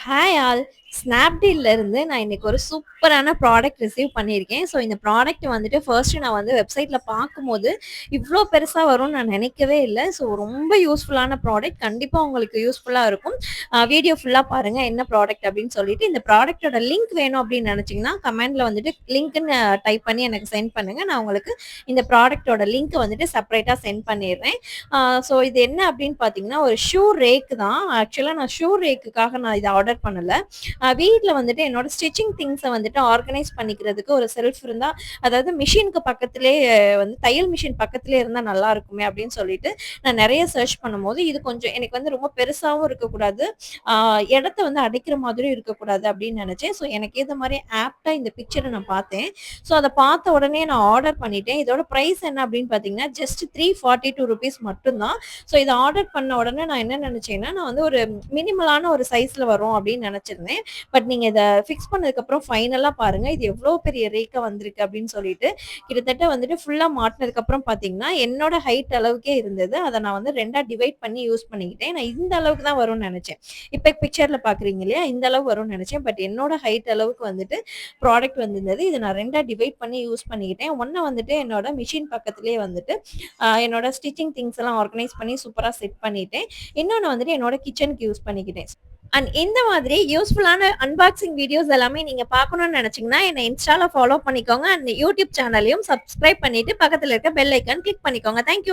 Hi all. ஸ்னாப்டீல்ல இருந்து நான் இன்னைக்கு ஒரு சூப்பரான ப்ராடக்ட் ரிசீவ் பண்ணியிருக்கேன். ஸோ இந்த ப்ராடக்ட் வந்துட்டு ஃபர்ஸ்ட்டு நான் வந்து வெப்சைட்ல பார்க்கும்போது, இவ்ளோ பெருசா வரும்னு நான் நினைக்கவே இல்ல. ஸோ ரொம்ப யூஸ்ஃபுல்லான ப்ராடக்ட். கண்டிப்பா உங்களுக்கு யூஸ்ஃபுல்லா இருக்கும். வீடியோ ஃபுல்லா பாருங்க. என்ன ப்ராடக்ட் அப்படின்னு சொல்லிட்டு, இந்த ப்ராடக்ட்டோட லிங்க் வேணும் அப்படின்னு நினைச்சீங்கன்னா, கமெண்ட்ல வந்துட்டு லிங்க்ன்னு டைப் பண்ணி எனக்கு சென்ட் பண்ணுங்க. நான் உங்களுக்கு இந்த ப்ராடக்ட்டோட லிங்க் வந்துட்டு செப்பரேட்டா சென்ட் பண்ணிடுறேன். ஸோ இது என்ன அப்படின்னு பார்த்தீங்கன்னா, ஒரு ஷூ ரேக் தான். ஆக்சுவலா நான் ஷூ ரேக்குக்காக நான் இத ஆர்டர் பண்ணல. வீட்ல வந்துட்டு என்னோட ஸ்டிச்சிங் திங்ஸ வந்துட்டு ஆர்கனைஸ் பண்ணிக்கிறதுக்கு ஒரு செல்ஃப் இருந்தா, அதாவது மிஷினுக்கு பக்கத்திலேயே வந்து தையல் மிஷின் பக்கத்திலேயே இருந்தா நல்லா இருக்குமே அப்படின்னு சொல்லிட்டு, நான் நெறைய சர்ச் பண்ணும்போது, இது கொஞ்சம் எனக்கு வந்து ரொம்ப பெருசாவும் இருக்கக்கூடாது. ஆ இடத்த வந்து அடைக்கிற மாதிரியும் இருக்கக்கூடாது அப்படின்னு நெனச்சேன். ஸோ எனக்கு ஏத்த மாரி ஆப்ட்டா இந்த பிக்சர நான் பார்த்தேன். ஸோ அத பார்த்த உடனே நான் ஆர்டர் பண்ணிட்டேன். இதோட பிரைஸ் என்ன அப்படின்னு பார்த்தீங்கன்னா, ஜஸ்ட் ₹342 மட்டும் தான். ஸோ இத ஆர்டர் பண்ண உடனே நான் என்ன நெனச்சேன்னா, நான் வந்து ஒரு மினிமலான ஒரு சைஸ்ல வரும் அப்படின்னு நெனச்சிருந்தேன். பட் நீங்க இத ஃபிக்ஸ் பண்ணதுக்கப்புறம் ஃபைனலா பாருங்க. இது எவ்ளோ பெரிய ரேக்கா வந்திருக்கு அப்படின்னு சொல்லிட்டு, கிட்டத்தட்ட வந்துட்டு ஃபுல்லா மாட்டுனதுக்கப்புறம் பார்த்தீங்கன்னா, என்னோட ஹைட் அளவுக்கே இருந்தது. அத நான் வந்து 2ஆ டிவைட் பண்ணி யூஸ் பண்ணிக்கிட்டேன். நான் இந்த அளவுக்கு தான் வரும்னு நெனச்சேன். இப்ப பிக்சர்ல பார்க்குறீங்க இல்லையா? இந்த அளவு வரும்னு நெனச்சேன். பட் என்னோட ஹைட் அளவுக்கு வந்துட்டு ப்ராடக்ட் வந்திருந்தது. இத நான் 2ஆ டிவைட் பண்ணி யூஸ் பண்ணிக்கிட்டேன். ஒண்ண வந்துட்டு என்னோட மிஷின் பக்கத்திலேயே வந்துட்டு, என்னோட ஸ்டிச்சிங் திங்ஸ் எல்லாம் ஆர்கனைஸ் பண்ணி சூப்பரா செட் பண்ணிட்டேன். இன்னொன்னு வந்துட்டு என்னோட கிச்சனுக்கு யூஸ் பண்ணிக்கிட்டேன். அண்ட் இந்த மாதிரி யூஸ்ஃபுல்லான அன்பாக்சிங் வீடியோஸ் எல்லாமே நீங்க பார்க்கணும்னு நினைச்சீங்கன்னா, என்ன இன்ஸ்டால ஃபாலோ பண்ணிக்கோங்க. அண்ட் யூடியூப் சேனலையும் சப்ஸ்கிரைப் பண்ணிட்டு பக்கத்துல இருக்க பெல் ஐக்கான் கிளிக் பண்ணிக்கோங்க. Thank you.